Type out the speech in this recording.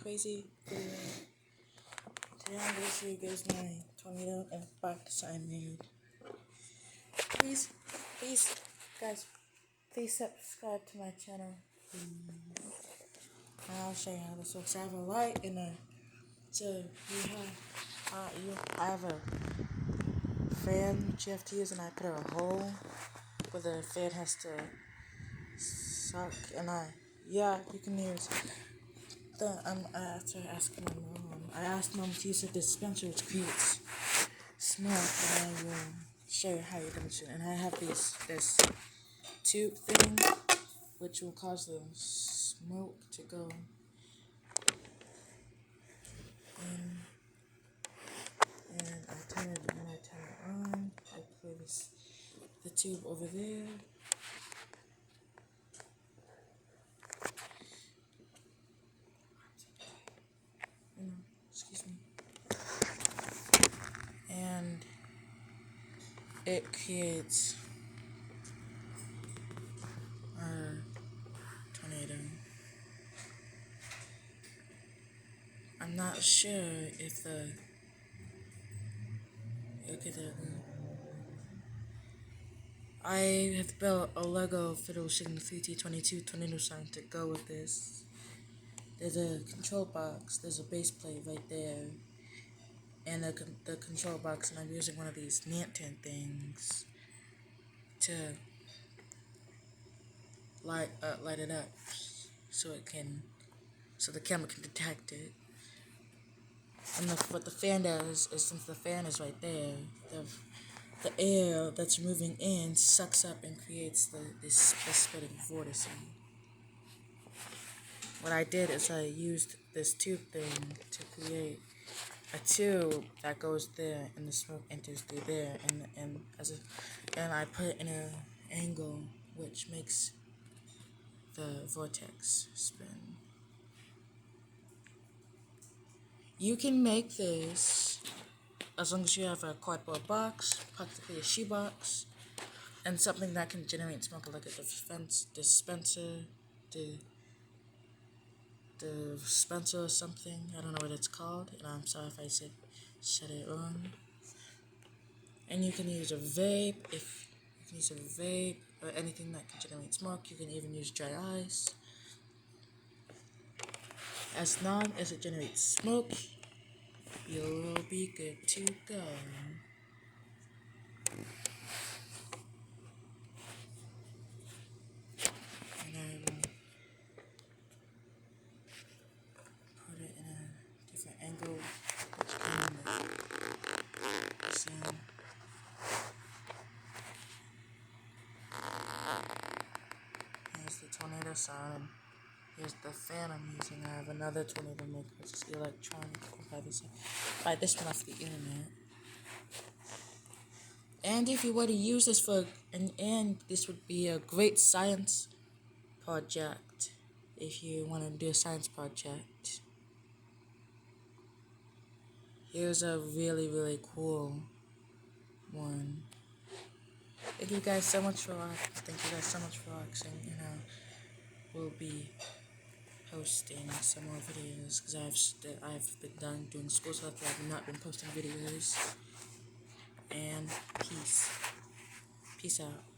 crazy video. Today I'm going to show you guys my tornado box I made. Please, guys, please subscribe to my channel. I'll show you how this works. I have a light and I have a fan which you have to use, and I put a hole where the fan has to suck, and you can use after asking my mom, I asked mom to use a dispenser which creates smoke, and I will show you how you can do it. And I have this tube thing which will cause the smoke to go in, and I turn it on, I put the tube over there. Excuse me. And it creates a tornado. I'm not sure if I have built a Lego Fiddle Shooting 3T22 tornado sign to go with this. There's a control box, there's a base plate right there, and the control box, and I'm using one of these lantern things to light it up so the camera can detect it. And what the fan does is, since the fan is right there, the air that's moving in sucks up and creates this spreading vortex. What I did is I used this tube thing to create a tube that goes there, and the smoke enters through there, and I put it in an angle which makes the vortex spin. You can make this as long as you have a cardboard box, practically a shoebox, and something that can generate smoke, like a dispenser, the dispenser or something. I don't know what it's called, and I'm sorry if I said it wrong. And you can use a vape or anything that can generate smoke. You can even use dry ice. As long as it generates smoke, you'll be good to go. And I will put it in a different angle, here's the tornado sign. Here's the fan I'm using. I have another tornado maker, which is electronic. Buy this one off the internet. And if you were to use this and this would be a great science project if you want to do a science project. Here's a really, really cool one. Thank you guys so much for watching. We'll be posting some more videos because I've been done doing school stuff. I've not been posting videos. And peace out.